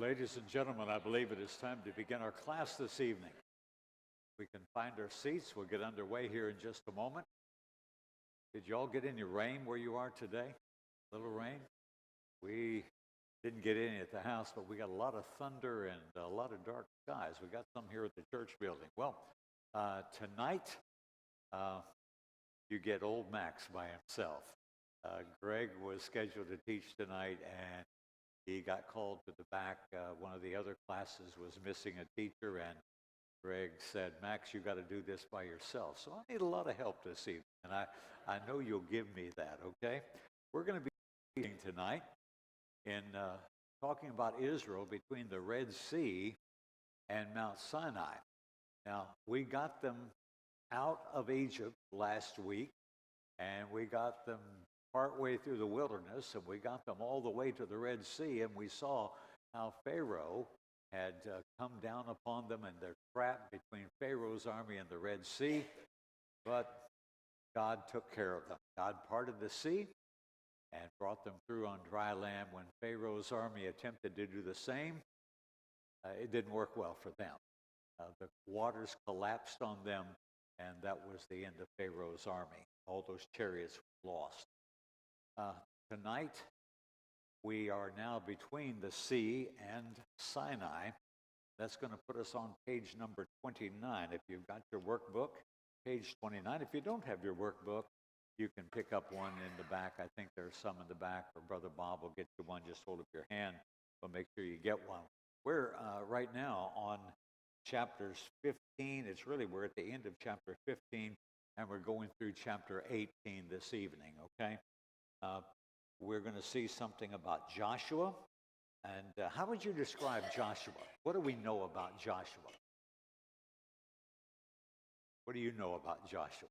Ladies and gentlemen, I believe it is time to begin our class this evening. We can find our seats. We'll get underway here in just a moment. Did you all get any rain where you are today? A little rain? We didn't get any at the house, but we got a lot of thunder and a lot of dark skies. We got some here at the church building. Well, tonight you get old Max by himself. Greg was scheduled to teach tonight, and he got called to the back. One of the other classes was missing a teacher, and Greg said, Max, you got to do this by yourself. So I need a lot of help this evening, and I know you'll give me that, okay? We're going to be reading tonight in talking about Israel between the Red Sea and Mount Sinai. Now, we got them out of Egypt last week, and we got them partway through the wilderness, and we got them all the way to the Red Sea, and we saw how Pharaoh had come down upon them, and they're trapped between Pharaoh's army and the Red Sea, but God took care of them. God parted the sea and brought them through on dry land. When Pharaoh's army attempted to do the same, it didn't work well for them. The waters collapsed on them, and that was the end of Pharaoh's army. All those chariots were lost. Tonight, we are now between the sea and Sinai. That's going to put us on page number 29. If you've got your workbook, page 29. If you don't have your workbook, you can pick up one in the back. I think there's some in the back, or Brother Bob will get you one. Just hold up your hand, but make sure you get one. We're right now on chapters 15. We're at the end of chapter 15, and we're going through chapter 18 this evening, okay? We're going to see something about Joshua. And how would you describe Joshua? What do we know about Joshua? What do you know about Joshua?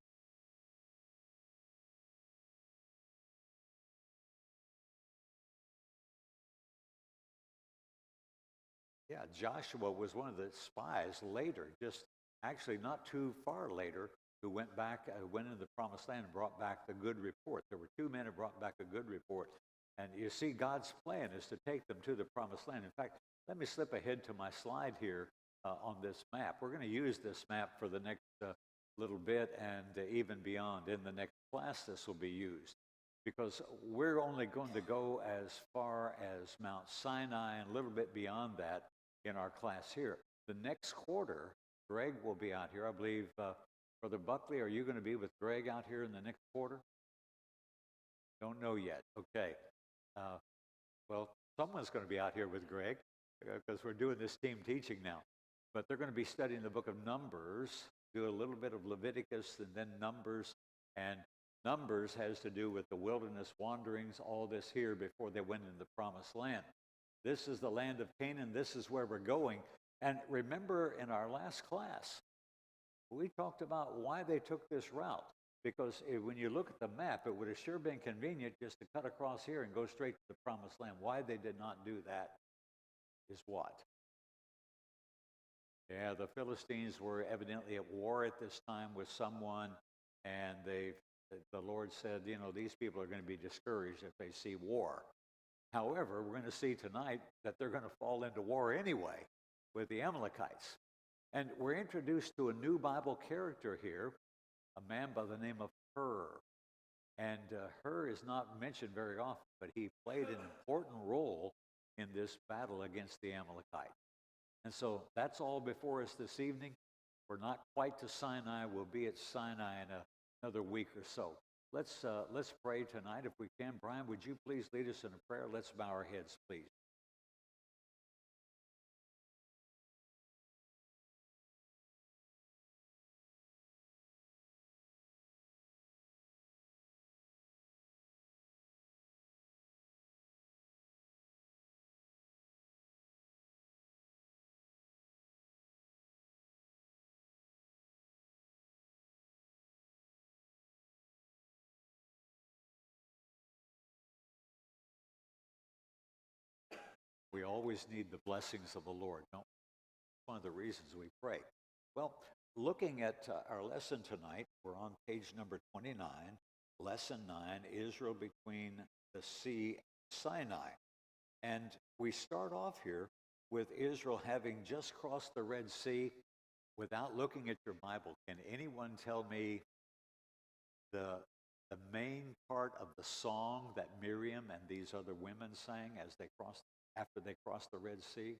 Yeah, Joshua was one of the spies later, just actually not too far later, who went into the promised land and brought back the good report. There were two men who brought back a good report. And you see, God's plan is to take them to the promised land. In fact, let me slip ahead to my slide here on this map. We're going to use this map for the next little bit and even beyond. In the next class, this will be used. Because we're only going to go as far as Mount Sinai and a little bit beyond that in our class here. The next quarter, Greg will be out here. I believe, Brother Buckley, are you going to be with Greg out here in the next quarter? Don't know yet. Okay. Well, someone's going to be out here with Greg because we're doing this team teaching now. But they're going to be studying the book of Numbers, do a little bit of Leviticus and then Numbers. And Numbers has to do with the wilderness wanderings, all this here before they went into the promised land. This is the land of Canaan. This is where we're going. And remember in our last class, we talked about why they took this route. Because when you look at the map, it would have sure been convenient just to cut across here and go straight to the promised land. Why they did not do that is what? Yeah, the Philistines were evidently at war at this time with someone, and the Lord said, these people are going to be discouraged if they see war. However, we're going to see tonight that they're going to fall into war anyway with the Amalekites. And we're introduced to a new Bible character here, a man by the name of Hur. And Hur is not mentioned very often, but he played an important role in this battle against the Amalekites. And so that's all before us this evening. We're not quite to Sinai. We'll be at Sinai in another week or so. Let's pray tonight if we can. Brian, would you please lead us in a prayer? Let's bow our heads, please. We always need the blessings of the Lord. No, one of the reasons we pray. Well, looking at our lesson tonight, we're on page number 29, lesson 9, Israel between the sea and Sinai. And we start off here with Israel having just crossed the Red Sea, without looking at your Bible, can anyone tell me the main part of the song that Miriam and these other women sang as they crossed after they crossed the Red Sea?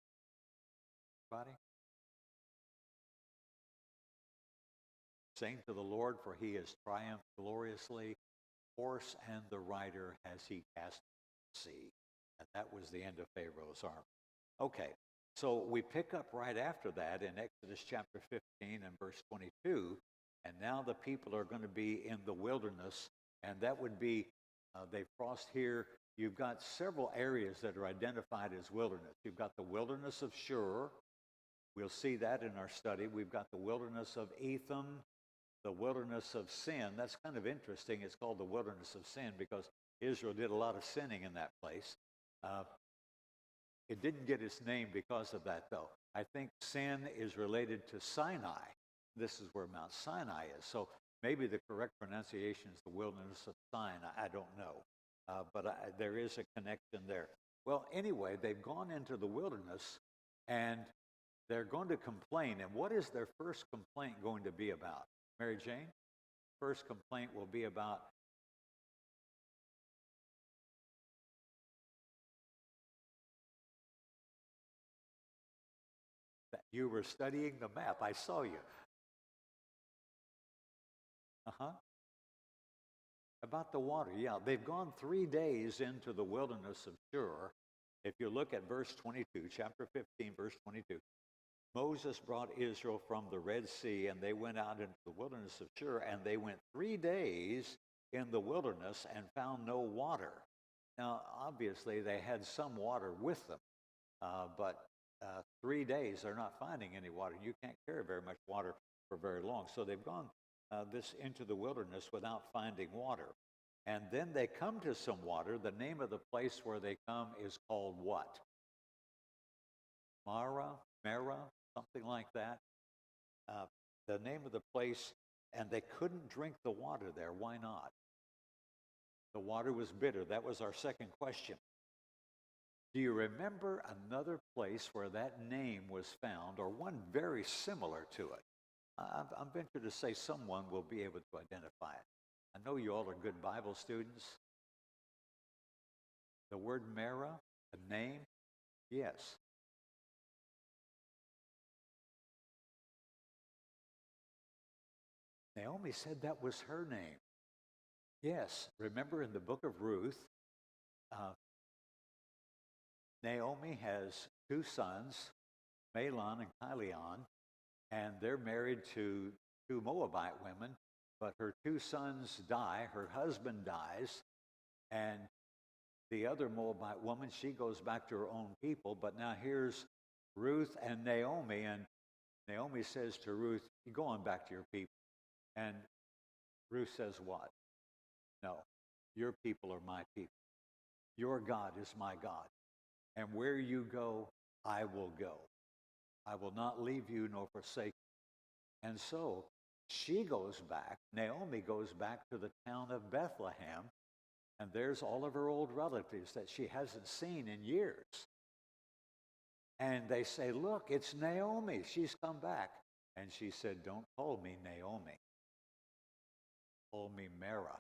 Anybody? Sing to the Lord, for he has triumphed gloriously. Horse and the rider has he cast to sea. And that was the end of Pharaoh's army. Okay, so we pick up right after that in Exodus chapter 15 and verse 22. And now the people are going to be in the wilderness. And that would be, they've crossed here. You've got several areas that are identified as wilderness. You've got the wilderness of Shur. We'll see that in our study. We've got the wilderness of Etham, the wilderness of Sin. That's kind of interesting. It's called the wilderness of Sin because Israel did a lot of sinning in that place. It didn't get its name because of that, though. I think sin is related to Sinai. This is where Mount Sinai is. So maybe the correct pronunciation is the wilderness of Sinai. I don't know. But there is a connection there. Well, anyway, they've gone into the wilderness, and they're going to complain. And what is their first complaint going to be about? Mary Jane? First complaint will be about that you were studying the map. I saw you. About the water. Yeah, they've gone 3 days into the wilderness of Shur. If you look at verse 22, chapter 15, verse 22, Moses brought Israel from the Red Sea, and they went out into the wilderness of Shur, and they went 3 days in the wilderness and found no water. Now, obviously, they had some water with them, but 3 days, they're not finding any water. You can't carry very much water for very long. So they've gone this into the wilderness without finding water. And then they come to some water. The name of the place where they come is called what? Mara, something like that. The name of the place, and they couldn't drink the water there. Why not? The water was bitter. That was our second question. Do you remember another place where that name was found, or one very similar to it? I'm ventured to say someone will be able to identify it. I know you all are good Bible students. The word Mara, a name? Yes. Naomi said that was her name. Yes. Remember in the book of Ruth, Naomi has 2 sons, Mahlon and Chilion, and they're married to 2 Moabite women, but her 2 sons die, her husband dies, and the other Moabite woman, she goes back to her own people, but now here's Ruth and Naomi says to Ruth, you go on back to your people. And Ruth says what? No, your people are my people. Your God is my God. And where you go, I will go. I will not leave you nor forsake you. And so she goes back, Naomi goes back to the town of Bethlehem, and there's all of her old relatives that she hasn't seen in years. And they say, look, it's Naomi. She's come back. And she said, don't call me Naomi. Call me Mara,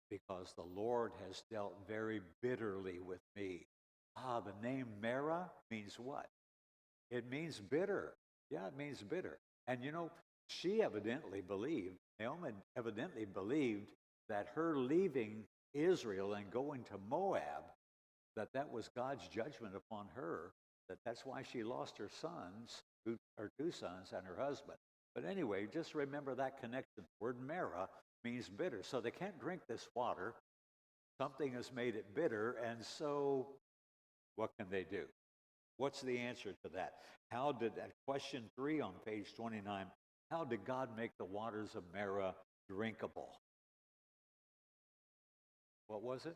because the Lord has dealt very bitterly with me. The name Mara means what? It means bitter. Yeah, it means bitter. And you know, Naomi evidently believed that her leaving Israel and going to Moab, that was God's judgment upon her, that's why she lost her sons, her 2 sons and her husband. But anyway, just remember that connection. The word Mara means bitter. So they can't drink this water. Something has made it bitter, and so what can they do? What's the answer to that? Question 3 on page 29, how did God make the waters of Mara drinkable? What was it?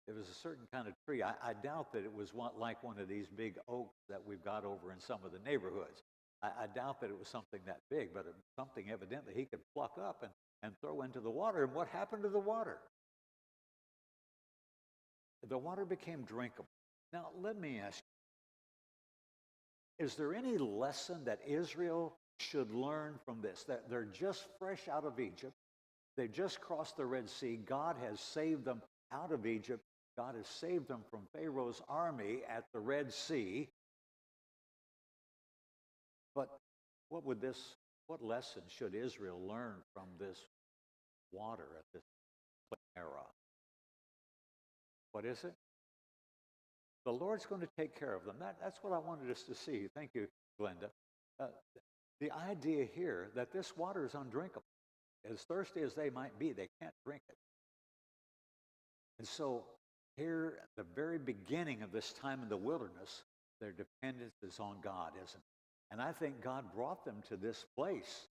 It was a certain kind of tree. I doubt that it was like one of these big oaks that we've got over in some of the neighborhoods. I doubt that it was something that big, but it was something evidently he could pluck up and throw into the water. And what happened to the water? The water became drinkable. Now, let me ask you, is there any lesson that Israel should learn from this? That they're just fresh out of Egypt. They just crossed the Red Sea. God has saved them out of Egypt. God has saved them from Pharaoh's army at the Red Sea. But what lesson should Israel learn from this water at this era? What is it? The Lord's going to take care of them. That's what I wanted us to see. Thank you, Glenda. Uh, the idea here that this water is undrinkable. As thirsty as they might be, they can't drink it. And so here, at the very beginning of this time in the wilderness, their dependence is on God, isn't it? And I think God brought them to this place.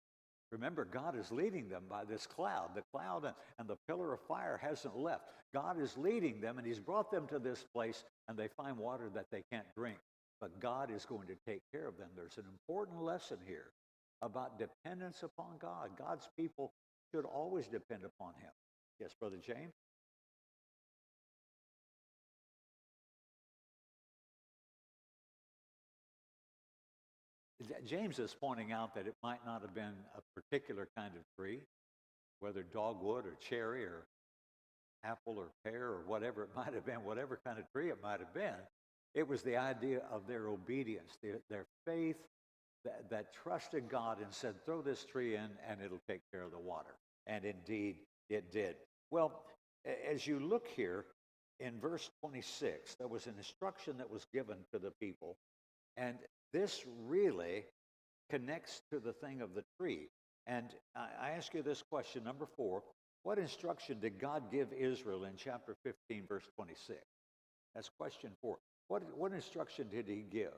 Remember, God is leading them by this cloud. The cloud and the pillar of fire hasn't left. God is leading them, and he's brought them to this place, and they find water that they can't drink. But God is going to take care of them. There's an important lesson here about dependence upon God. God's people should always depend upon him. Yes, Brother James? James is pointing out that it might not have been a particular kind of tree, whether dogwood or cherry or apple or pear or whatever it might have been, whatever kind of tree it might have been. It was the idea of their obedience, their faith that trusted God and said, throw this tree in and it'll take care of the water. And indeed, it did. Well, as you look here in verse 26, there was an instruction that was given to the people. And this really connects to the thing of the tree. And I ask you this question, number 4. What instruction did God give Israel in chapter 15, verse 26? That's question 4. What instruction did he give?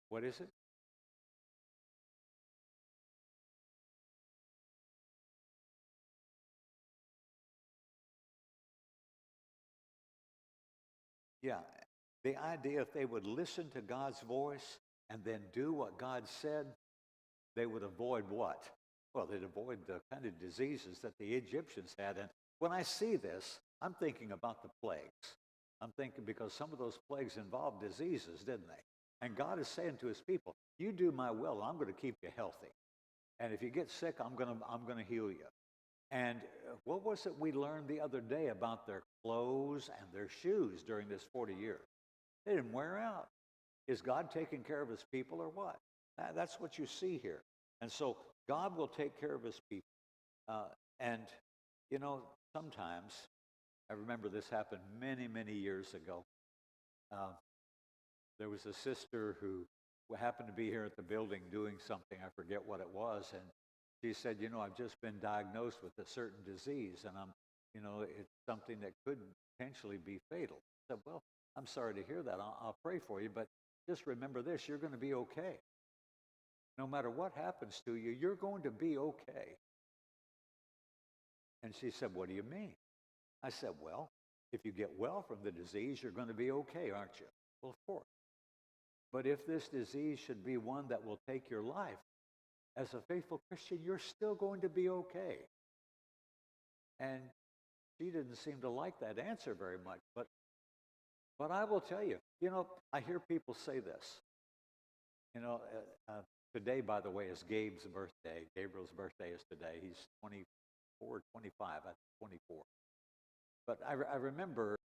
What is it? Yeah, the idea if they would listen to God's voice and then do what God said, they would avoid what? Well, they'd avoid the kind of diseases that the Egyptians had. And when I see this, I'm thinking about the plagues. I'm thinking because some of those plagues involved diseases, didn't they? And God is saying to his people, you do my will, I'm going to keep you healthy. And if you get sick, I'm going to heal you. And what was it we learned the other day about their clothes and their shoes during this 40 years? They didn't wear out. Is God taking care of his people or what? That's what you see here. And so God will take care of his people. And, you know, sometimes, I remember this happened many, many years ago. There was a sister who happened to be here at the building doing something. I forget what it was. And she said, you know, I've just been diagnosed with a certain disease. And it's something that could potentially be fatal. I said, well, I'm sorry to hear that. I'll pray for you. But just remember this, you're going to be okay. No matter what happens to you, you're going to be okay. And she said, what do you mean? I said, well, if you get well from the disease, you're going to be okay, aren't you? Well, of course. But if this disease should be one that will take your life, as a faithful Christian, you're still going to be okay. And she didn't seem to like that answer very much. But I will tell you, you know, I hear people say this. You know, today, by the way, is Gabe's birthday. Gabriel's birthday is today. He's 24, 25, I think 24. But I remember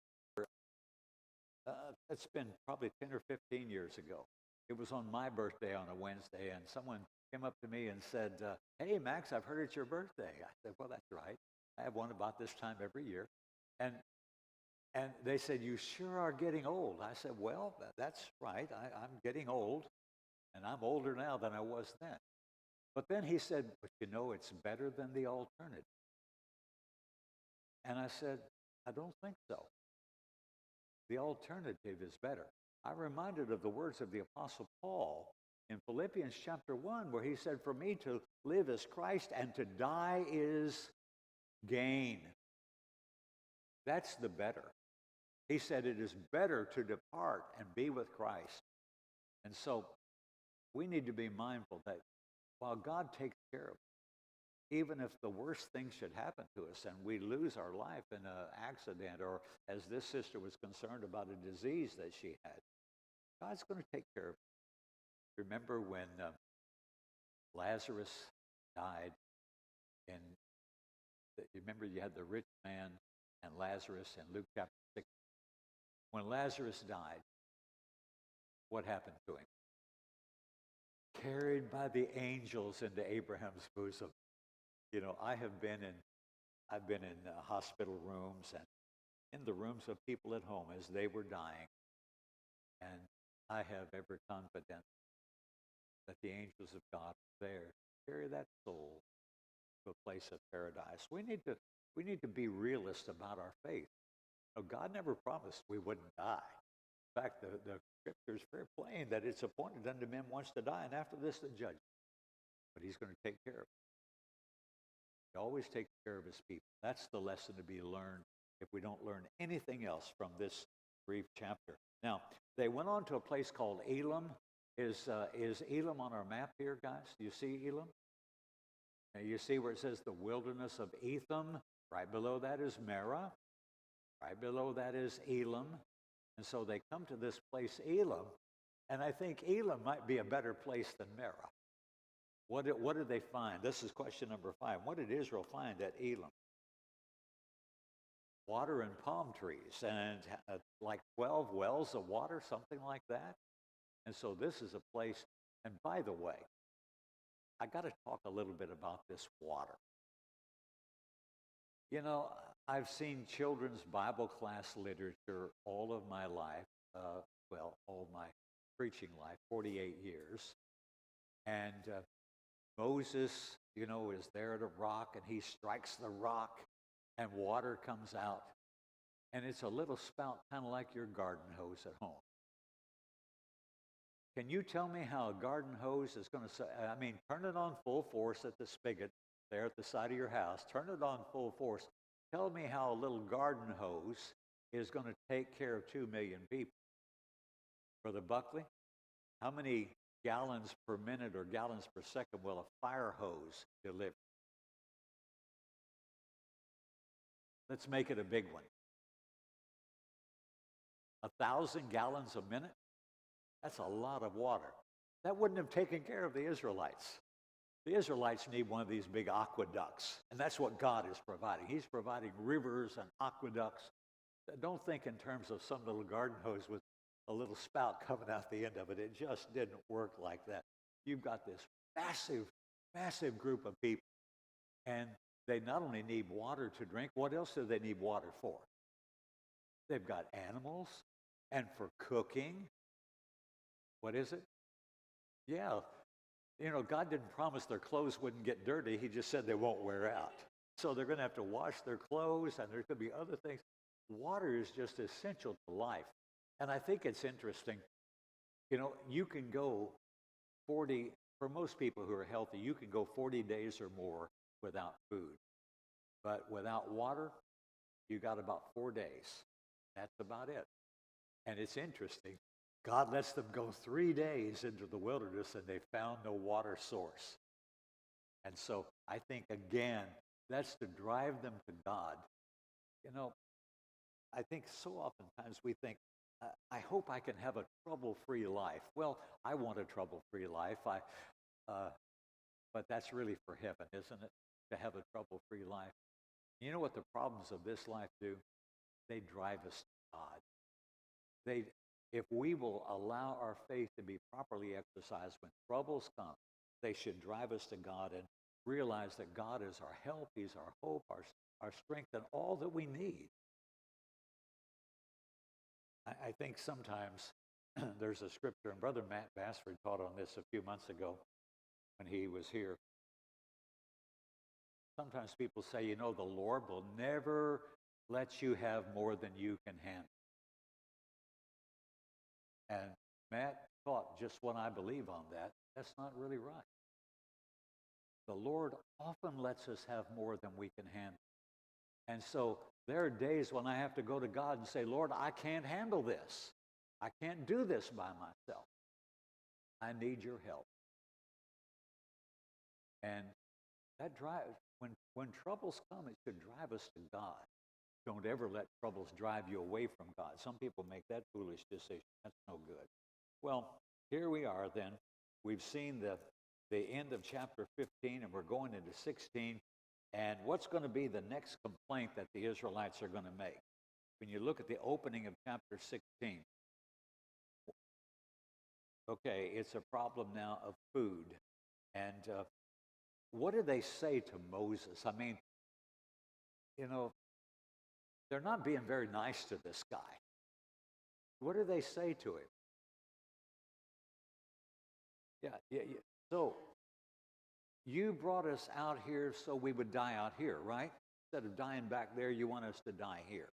it's been probably 10 or 15 years ago. It was on my birthday on a Wednesday, and someone came up to me and said, hey, Max, I've heard it's your birthday. I said, well, that's right. I have one about this time every year. And they said, you sure are getting old. I said, well, that's right. I'm getting old, and I'm older now than I was then. But then he said, but you know, it's better than the alternative. And I said, I don't think so. The alternative is better. I'm reminded of the words of the Apostle Paul in Philippians chapter 1, where he said, for me to live is Christ and to die is gain. That's the better. He said it is better to depart and be with Christ. And so we need to be mindful that while God takes care of us, even if the worst thing should happen to us and we lose our life in an accident, or as this sister was concerned about a disease that she had, God's going to take care of it. Remember when Lazarus died, and you remember you had the rich man and Lazarus in Luke chapter 6. When Lazarus died, what happened to him? Carried by the angels into Abraham's bosom. You know, I've been in hospital rooms and in the rooms of people at home as they were dying, and I have every confidence that the angels of God are there to carry that soul to a place of paradise. We need to be realists about our faith. You know, God never promised we wouldn't die. In fact, the scripture is very plain that it's appointed unto men once to die, and after this the judgment. But he's going to take care of it. He always takes care of his people. That's the lesson to be learned if we don't learn anything else from this brief chapter. Now, they went on to a place called Elim. Is Elim on our map here, guys? Do you see Elim? Now, you see where it says the wilderness of Etham? Right below that is Marah. Right below that is Elim. And so they come to this place, Elim, and I think Elim might be a better place than Marah. What did they find? This is question number 5. What did Israel find at Elim? Water and palm trees, and like 12 wells of water, something like that. And so this is a place, and by the way, I got to talk a little bit about this water. You know, I've seen children's Bible class literature all of my life, all my preaching life, 48 years. And Moses, you know, is there at a rock, and he strikes the rock, and water comes out. And it's a little spout, kind of like your garden hose at home. Can you tell me how a garden hose is going to say, turn it on full force at the spigot there at the side of your house. Turn it on full force. Tell me how a little garden hose is going to take care of 2 million people. Brother Buckley, how many gallons per minute or gallons per second will a fire hose deliver? Let's make it a big one. 1,000 gallons a minute? That's a lot of water. That wouldn't have taken care of the Israelites. The Israelites need one of these big aqueducts, and that's what God is providing. He's providing rivers and aqueducts. Don't think in terms of some little garden hose with a little spout coming out the end of it. It just didn't work like that. You've got this massive, massive group of people, and they not only need water to drink, what else do they need water for? They've got animals, and for cooking. What is it? Yeah. You know, God didn't promise their clothes wouldn't get dirty. He just said they won't wear out. So they're going to have to wash their clothes, and there's going to be other things. Water is just essential to life. And I think it's interesting. You know, you can go 40, for most people who are healthy, you can go 40 days or more without food. But without water, you got about 4 days. That's about it. And it's interesting. God lets them go 3 days into the wilderness, and they found no water source. And so I think, again, that's to drive them to God. You know, I think so oftentimes we think, I hope I can have a trouble-free life. Well, I want a trouble-free life, but that's really for heaven, isn't it? To have a trouble-free life. You know what the problems of this life do? They drive us to God. If we will allow our faith to be properly exercised when troubles come, they should drive us to God and realize that God is our help, He's our hope, our strength, and all that we need. I think sometimes there's a scripture, and Brother Matt Bassford taught on this a few months ago when he was here. Sometimes people say, you know, the Lord will never let you have more than you can handle. And Matt taught just what I believe on that. That's not really right. The Lord often lets us have more than we can handle. And so there are days when I have to go to God and say, Lord, I can't handle this. I can't do this by myself. I need your help. And that drives, when troubles come, it should drive us to God. Don't ever let troubles drive you away from God. Some people make that foolish decision. That's no good. Well, here we are then. We've seen the end of chapter 15, and we're going into 16. And what's going to be the next complaint that the Israelites are going to make? When you look at the opening of chapter 16, okay, it's a problem now of food. And what do they say to Moses? I mean, you know, they're not being very nice to this guy. What do they say to him? Yeah. So, you brought us out here so we would die out here, right? Instead of dying back there, you want us to die here.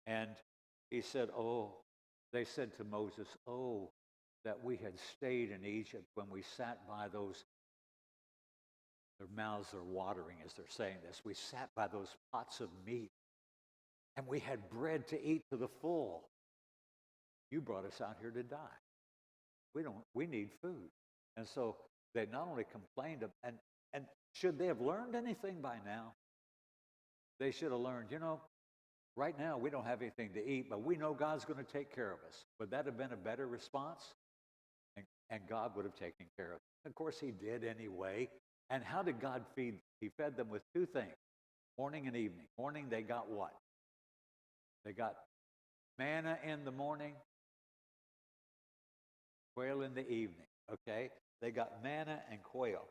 And he said, they said to Moses, that we had stayed in Egypt when we sat by those, their mouths are watering as they're saying this. We sat by those pots of meat and we had bread to eat to the full. You brought us out here to die. We need food. And so they not only complained, and should they have learned anything by now? They should have learned, right now we don't have anything to eat, but we know God's going to take care of us. Would that have been a better response? And God would have taken care of them. Of course, he did anyway. And how did God feed them? He fed them with two things, morning and evening. Morning, they got what? They got manna in the morning, quail in the evening, okay? They got manna and quail.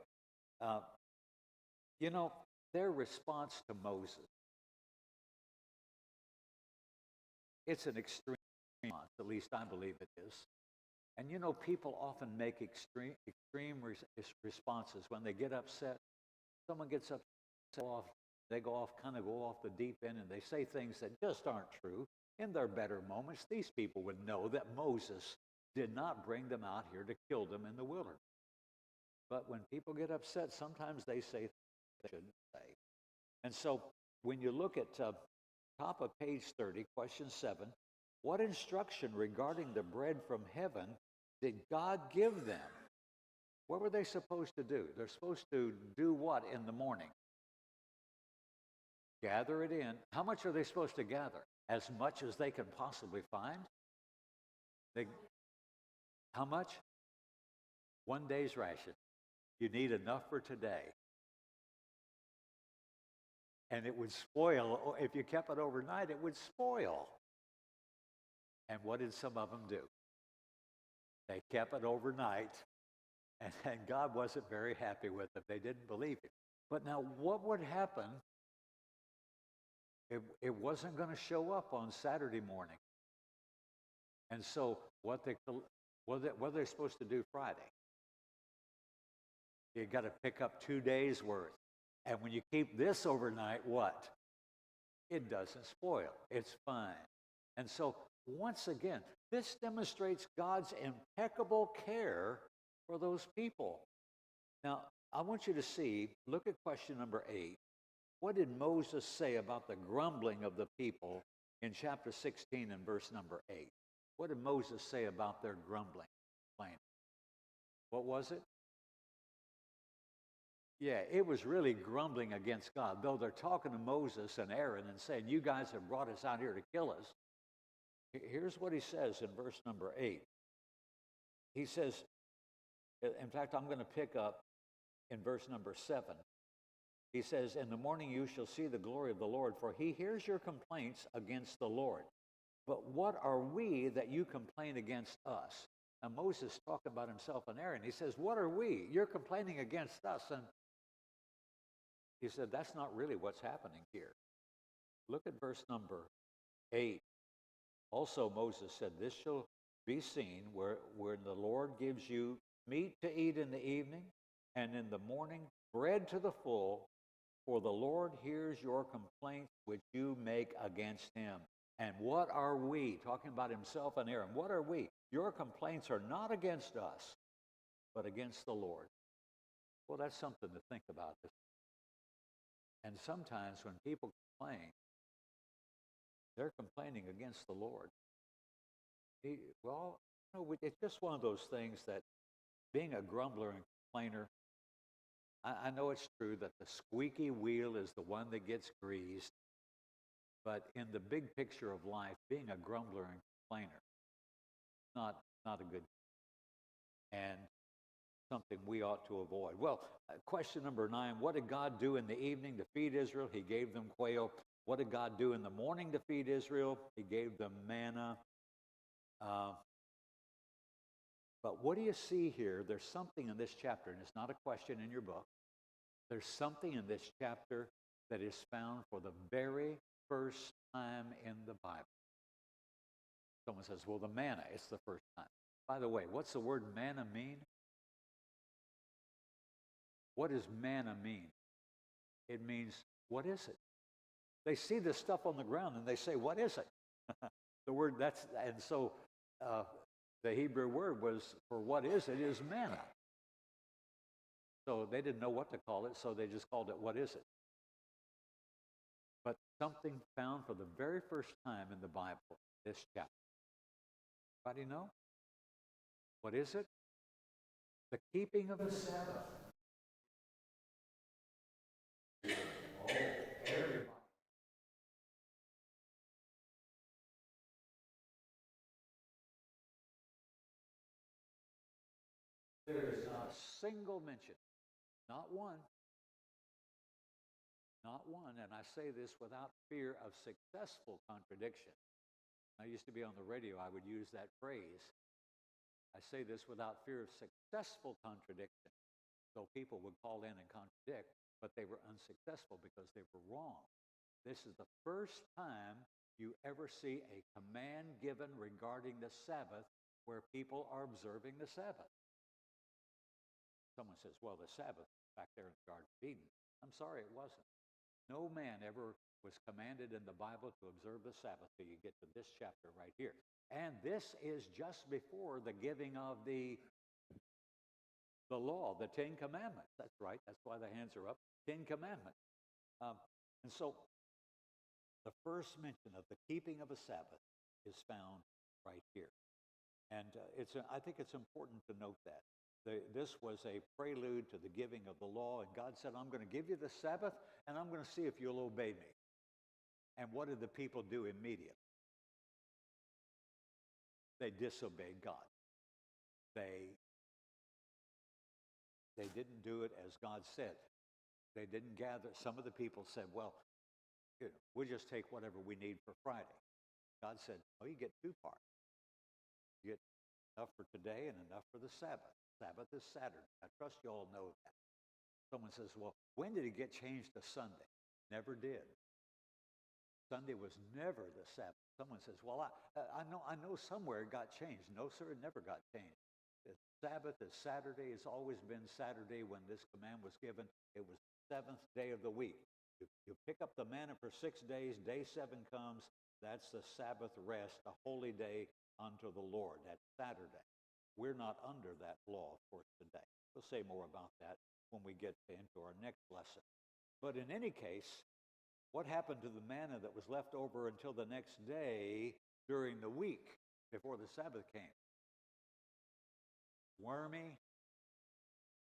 Their response to Moses, it's an extreme response, at least I believe it is. And people often make extreme responses when they get upset. Someone gets upset, they go off the deep end, and they say things that just aren't true. In their better moments, these people would know that Moses did not bring them out here to kill them in the wilderness. But when people get upset, sometimes they say things they shouldn't say. And so when you look at top of page 30, question 7, what instruction regarding the bread from heaven did God give them? What were they supposed to do? They're supposed to do what in the morning? Gather it in. How much are they supposed to gather? As much as they can possibly find? How much? 1 day's ration. You need enough for today. And it would spoil. If you kept it overnight, it would spoil. And what did some of them do? They kept it overnight, and God wasn't very happy with them. They didn't believe it. But now, what would happen? It wasn't going to show up on Saturday morning. And so, what are they supposed to do Friday? You got to pick up 2 days worth. And when you keep this overnight, what? It doesn't spoil. It's fine. And so, once again, this demonstrates God's impeccable care for those people. Now, I want you to look at question number 8. What did Moses say about the grumbling of the people in chapter 16 and verse number 8? What did Moses say about their grumbling? What was it? Yeah, it was really grumbling against God. Though they're talking to Moses and Aaron and saying, you guys have brought us out here to kill us. Here's what he says in verse number 8. He says, in fact, I'm going to pick up in verse number 7. He says, in the morning you shall see the glory of the Lord, for he hears your complaints against the Lord. But what are we that you complain against us? Now Moses talked about himself and Aaron. He says, what are we? You're complaining against us. And he said, that's not really what's happening here. Look at verse number 8. Also Moses said, this shall be seen where the Lord gives you meat to eat in the evening, and in the morning bread to the full, for the Lord hears your complaints which you make against him. And what are we? Talking about himself and Aaron. What are we? Your complaints are not against us, but against the Lord. Well, that's something to think about. And sometimes when people complain, they're complaining against the Lord. It's just one of those things that being a grumbler and complainer, I know it's true that the squeaky wheel is the one that gets greased, but in the big picture of life, being a grumbler and complainer, not a good and something we ought to avoid. Well, question number 9, what did God do in the evening to feed Israel? He gave them quail. What did God do in the morning to feed Israel? He gave them manna. But what do you see here? There's something in this chapter, and it's not a question in your book. There's something in this chapter that is found for the very first time in the Bible. Someone says, well, the manna, it's the first time. By the way, what's the word manna mean? What does manna mean? It means, what is it? They see this stuff on the ground and they say, what is it? The word and so the Hebrew word was for what is it is manna. So they didn't know what to call it, so they just called it what is it. But something found for the very first time in the Bible, this chapter. Anybody know? What is it? The keeping of the Sabbath. There is not a single mention, not one, and I say this without fear of successful contradiction. I used to be on the radio, I would use that phrase. I say this without fear of successful contradiction. So people would call in and contradict, but they were unsuccessful because they were wrong. This is the first time you ever see a command given regarding the Sabbath where people are observing the Sabbath. Someone says, well, the Sabbath back there in the Garden of Eden. I'm sorry, it wasn't. No man ever was commanded in the Bible to observe the Sabbath till you get to this chapter right here. And this is just before the giving of the law, the 10 Commandments. That's right. That's why the hands are up. 10 Commandments. And so the first mention of the keeping of a Sabbath is found right here. And I think it's important to note that. This was a prelude to the giving of the law, and God said, I'm going to give you the Sabbath, and I'm going to see if you'll obey me. And what did the people do immediately? They disobeyed God. They didn't do it as God said. They didn't gather. Some of the people said, well, we'll just take whatever we need for Friday. God said, oh, you get 2 parts. You get enough for today and enough for the Sabbath. Sabbath is Saturday. I trust you all know that. Someone says, well, when did it get changed to Sunday? Never did. Sunday was never the Sabbath. Someone says, well, I know somewhere it got changed. No, sir, it never got changed. The Sabbath is Saturday. It's always been Saturday when this command was given. It was the 7th day of the week. You pick up the manna for 6 days. Day 7 comes. That's the Sabbath rest, a holy day unto the Lord. That's Saturday. We're not under that law, of course, today. We'll say more about that when we get into our next lesson. But in any case, what happened to the manna that was left over until the next day during the week before the Sabbath came? Wormy,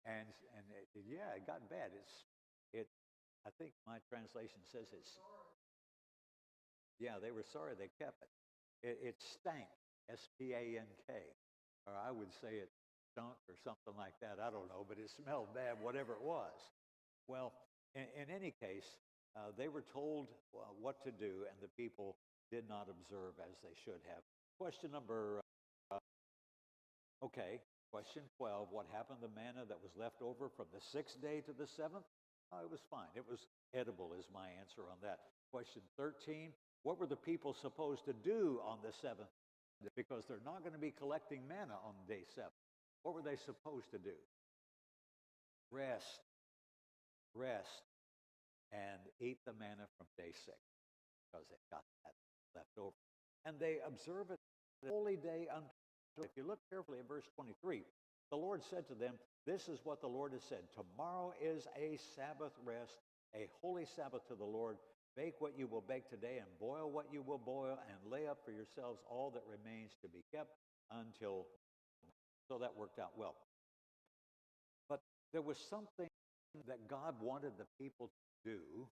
and it got bad. I think my translation says they were sorry they kept it. It stank, S-P-A-N-K. Or I would say it stunk or something like that. I don't know, but it smelled bad, whatever it was. Well, in any case, they were told what to do, and the people did not observe as they should have. Question 12, what happened to the manna that was left over from the 6th day to the 7th? Oh, it was fine. It was edible is my answer on that. Question 13, what were the people supposed to do on the 7th? Because they're not going to be collecting manna on day 7. What were they supposed to do? Rest, and eat the manna from day 6, because they got that left over. And they observe it the holy day until, if you look carefully at verse 23, the Lord said to them, this is what the Lord has said, tomorrow is a Sabbath rest, a holy Sabbath to the Lord. Bake what you will bake today, and boil what you will boil, and lay up for yourselves all that remains to be kept until. So that worked out well. But there was something that God wanted the people to do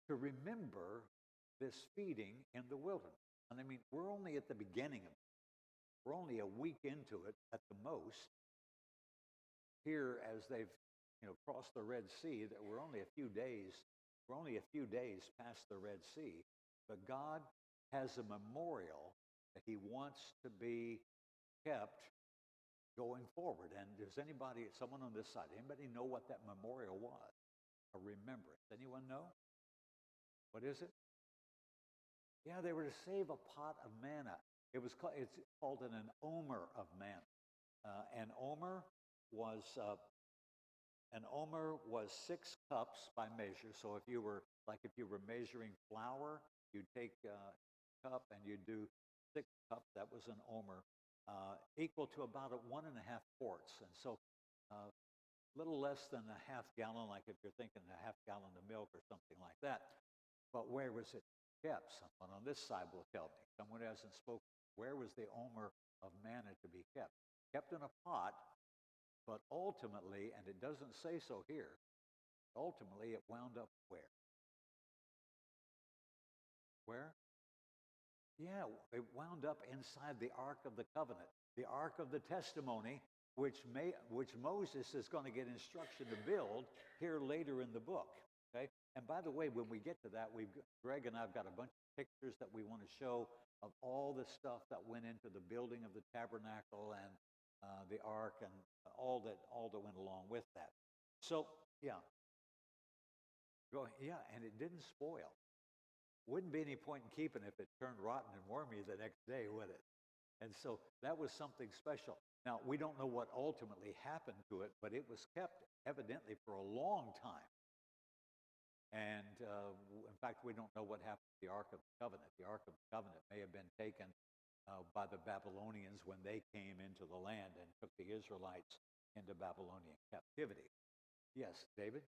to remember this feeding in the wilderness. And I mean, we're only at the beginning of it. We're only a week into it at the most. Here, as they've crossed the Red Sea, that we're only a few days past the Red Sea, but God has a memorial that he wants to be kept going forward. And does someone on this side, anybody know what that memorial was? A remembrance. Anyone know? What is it? Yeah, they were to save a pot of manna. It's called an omer of manna. An omer was 6 cups by measure. So if you were measuring flour, you'd take a cup and you'd do 6 cups. That was an omer, equal to about 1.5 quarts. And so a little less than a half gallon, like if you're thinking a half gallon of milk or something like that. But where was it kept? Someone on this side will tell me. Someone who hasn't spoken. Where was the omer of manna to be kept? Kept in a pot, but ultimately, and it doesn't say so here, ultimately it wound up where? Where? Yeah, it wound up inside the Ark of the Covenant, the Ark of the Testimony, which Moses is going to get instruction to build here later in the book. Okay? And by the way, when we get to that, Greg and I've got a bunch of pictures that we want to show of all the stuff that went into the building of the tabernacle and the ark and all that went along with that. So yeah, and it didn't spoil. Wouldn't be any point in keeping it if it turned rotten and wormy the next day, would it? And so that was something special. Now, we don't know what ultimately happened to it, but it was kept evidently for a long time. And in fact, we don't know what happened to the Ark of the Covenant. The Ark of the Covenant may have been taken by the Babylonians when they came into the land and took the Israelites into Babylonian captivity. Yes, David?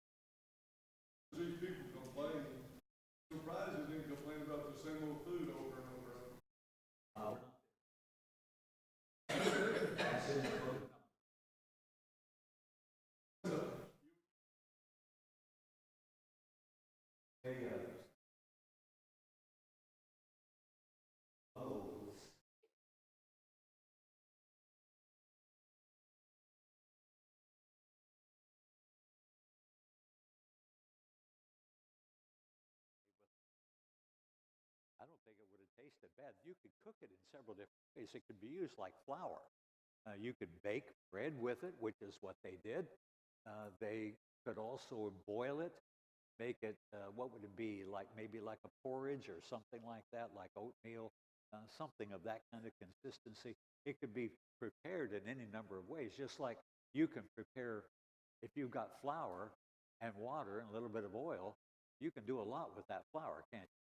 These people complain. Surprised they didn't complain about the same old food over and over. I don't think it would have tasted bad. You could cook it in several different ways. It could be used like flour. You could bake bread with it, which is what they did. They could also boil it, make it, what would it be, maybe like a porridge or something like that, like oatmeal, something of that kind of consistency. It could be prepared in any number of ways, just like you can prepare, if you've got flour and water and a little bit of oil, you can do a lot with that flour, can't you?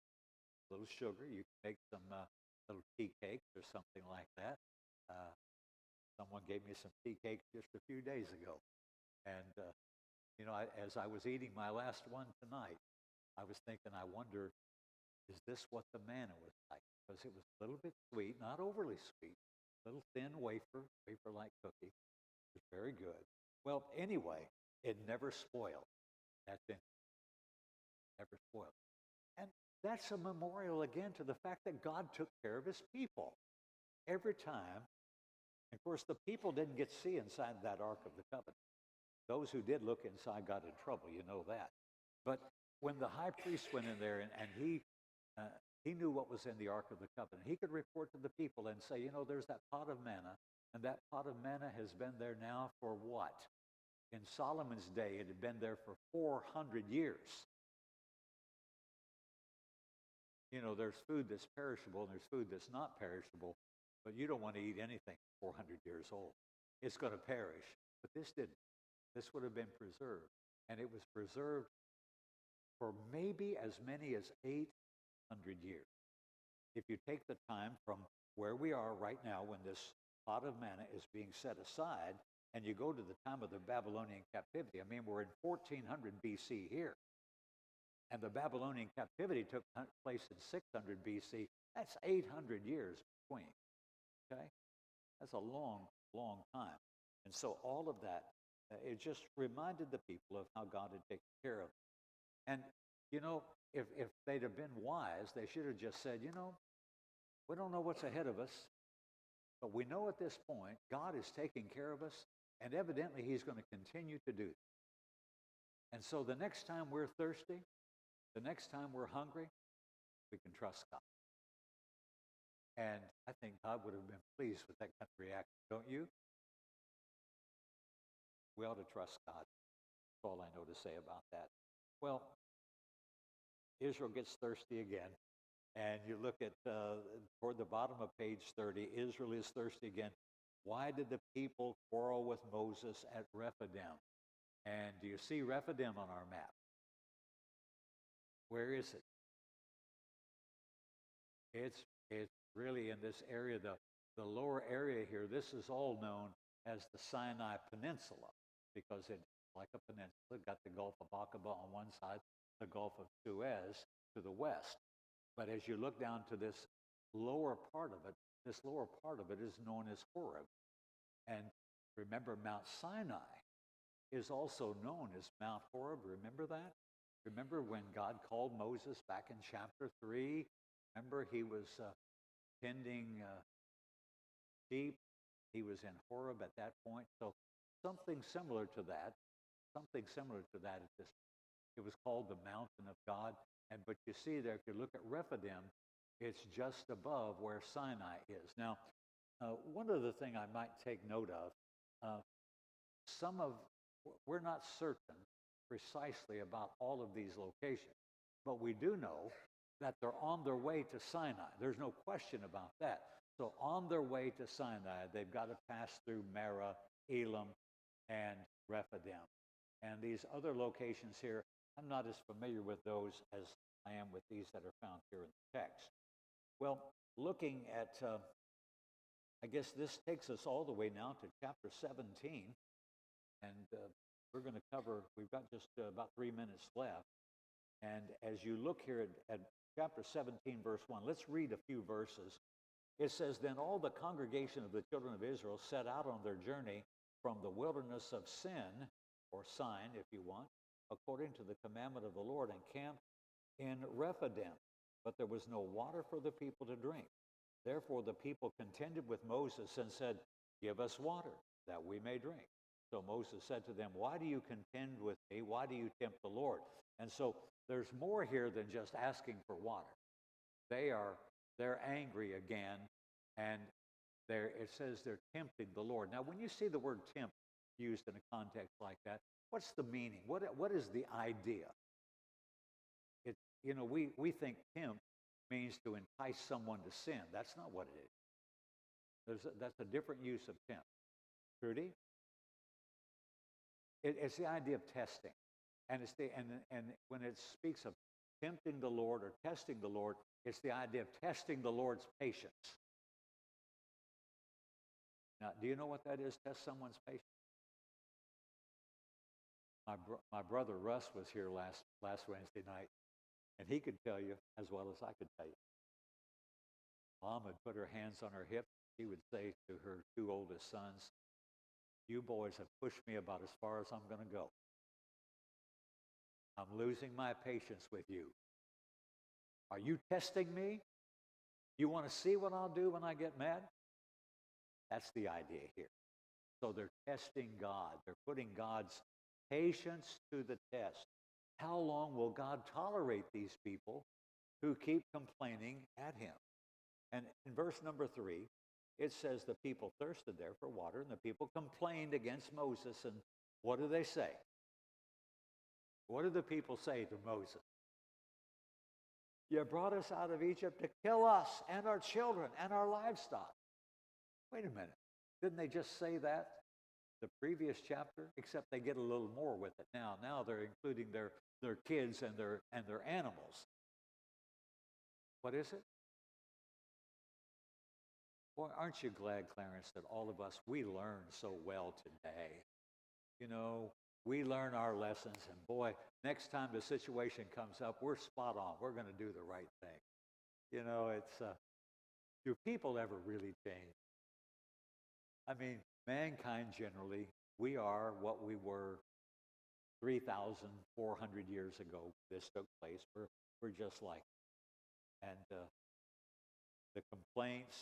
A little sugar, you can make some little tea cakes or something like that. Someone gave me some tea cakes just a few days ago. And, as I was eating my last one tonight, I was thinking, I wonder, is this what the manna was like? Because it was a little bit sweet, not overly sweet, a little thin wafer-like cookie. It was very good. Well, anyway, it never spoiled. That's it. Never spoiled. And that's a memorial, again, to the fact that God took care of his people. Every time, of course, the people didn't get to see inside that Ark of the Covenant. Those who did look inside got in trouble, you know that. But when the high priest went in there and he knew what was in the Ark of the Covenant, he could report to the people and say, there's that pot of manna, and that pot of manna has been there now for what? In Solomon's day, it had been there for 400 years. There's food that's perishable and there's food that's not perishable, but you don't want to eat anything 400 years old. It's going to perish. But this didn't. This would have been preserved. And it was preserved for maybe as many as 800 years. If you take the time from where we are right now when this pot of manna is being set aside, and you go to the time of the Babylonian captivity, we're in 1400 BC here. And the Babylonian captivity took place in 600 BC. That's 800 years between. Okay? That's a long, long time. And so all of that it just reminded the people of how God had taken care of them. And, you know, if they'd have been wise, they should have just said, you know, we don't know what's ahead of us, but we know at this point God is taking care of us, and evidently he's going to continue to do that. And so the next time we're thirsty, the next time we're hungry, we can trust God. And I think God would have been pleased with that kind of reaction, don't you? We ought to trust God. That's all I know to say about that. Well, Israel gets thirsty again. And you look at toward the bottom of page 30, Israel is thirsty again. Why did the people quarrel with Moses at Rephidim? And do you see Rephidim on our map? Where is it? It's really in this area, the lower area here. This is all known as the Sinai Peninsula because it's like a peninsula. Got the Gulf of Aqaba on one side, the Gulf of Suez to the west. But as you look down to this lower part of it, this lower part of it is known as Horeb. And remember, Mount Sinai is also known as Mount Horeb. Remember that? Remember when God called Moses back in chapter 3? Remember he was tending sheep. He was in Horeb at that point. So something similar to that at this. It was called the mountain of God. But you see there, if you look at Rephidim, it's just above where Sinai is. Now, one other thing I might take note of, we're not certain precisely about all of these locations, but we do know that they're on their way to Sinai. There's no question about that. So on their way to Sinai, they've got to pass through Marah, Elam, and Rephidim. And these other locations here, I'm not as familiar with those as I am with these that are found here in the text. Well, looking at, I guess this takes us all the way now to chapter 17. And we're going to cover, we've got just about 3 minutes left. And as you look here at chapter 17, verse 1, let's read a few verses. It says, "Then all the congregation of the children of Israel set out on their journey from the wilderness of Sin, or Sin, if you want, according to the commandment of the Lord, and camped in Rephidim. But there was no water for the people to drink. Therefore the people contended with Moses and said, 'Give us water, that we may drink.' So Moses said to them, 'Why do you contend with me? Why do you tempt the Lord?'" And so there's more here than just asking for water. They're angry again, and it says they're tempting the Lord. Now, when you see the word tempt used in a context like that, what's the meaning? What is the idea? We think tempt means to entice someone to sin. That's not what it is. That's a different use of tempt. Trudy? It's the idea of testing. And when it speaks of tempting the Lord or testing the Lord, it's the idea of testing the Lord's patience. Now, do you know what that is, test someone's patience? My brother Russ was here last Wednesday night, and he could tell you as well as I could tell you. Mom would put her hands on her hip. She would say to her two oldest sons, "You boys have pushed me about as far as I'm going to go. I'm losing my patience with you. Are you testing me? You want to see what I'll do when I get mad?" That's the idea here. So they're testing God. They're putting God's patience to the test. How long will God tolerate these people who keep complaining at him? And in verse number 3, it says the people thirsted there for water, and the people complained against Moses. And what do they say? What do the people say to Moses? "You brought us out of Egypt to kill us and our children and our livestock." Wait a minute. Didn't they just say that the previous chapter? Except they get a little more with it now. Now they're including their kids and their animals. What is it? Boy, aren't you glad, Clarence, that all of us, we learn so well today. We learn our lessons, and boy, next time the situation comes up, we're spot on. We're going to do the right thing. Do people ever really change? I mean, mankind generally We are what we were 3,400 years ago. This took place. We're just like, and the complaints,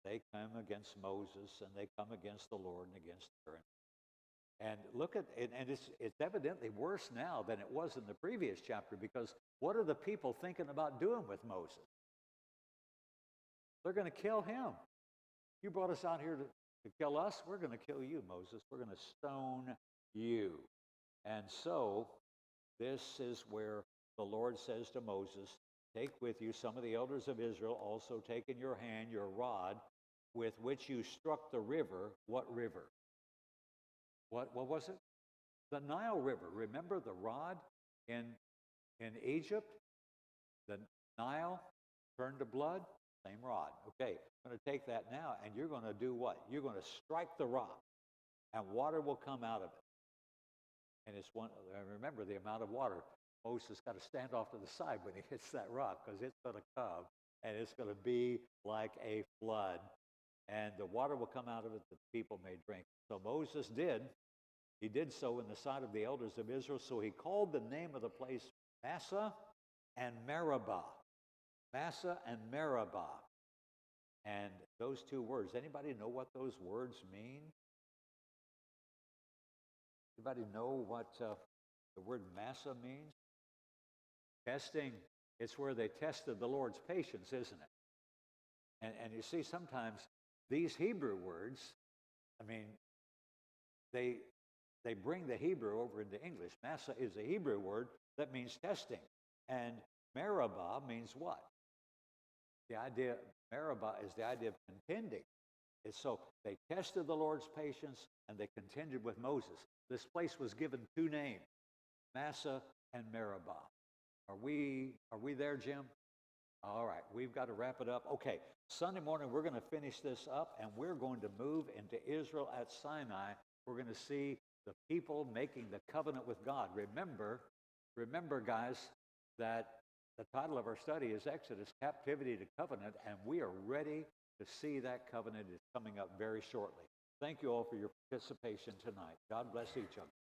they come against Moses and they come against the Lord and against Aaron. And look at it, and it's evidently worse now than it was in the previous chapter, because what are the people thinking about doing with Moses? They're going to kill him. You brought us out here to kill us. We're going to kill you, Moses. We're going to stone you. And so this is where the Lord says to Moses, take with you some of the elders of Israel, also take in your hand your rod with which you struck the river. What river? What was it? The Nile River. Remember the rod in Egypt? The Nile turned to blood? Same rod. Okay, I'm going to take that now, and you're going to do what? You're going to strike the rock, and water will come out of it. And it's one. Remember the amount of water. Moses got to stand off to the side when he hits that rock, because it's going to come, and it's going to be like a flood. And the water will come out of it that the people may drink. So Moses did. He did so in the sight of the elders of Israel. So he called the name of the place Massah and Meribah. Massah and Meribah. And those two words, anybody know what those words mean? Anybody know what the word Massah means? Testing. It's where they tested the Lord's patience, isn't it? And you see, sometimes these Hebrew words, I mean, they bring the Hebrew over into English. Massah is a Hebrew word that means testing. And Meribah means what? Meribah is the idea of contending. And so they tested the Lord's patience and they contended with Moses. This place was given two names, Massah and Meribah. Are we there, Jim? All right, we've got to wrap it up. Okay, Sunday morning we're going to finish this up, and we're going to move into Israel at Sinai. We're going to see the people making the covenant with God. Remember, guys, that the title of our study is Exodus, Captivity to Covenant, and we are ready to see that covenant is coming up very shortly. Thank you all for your participation tonight. God bless each of you.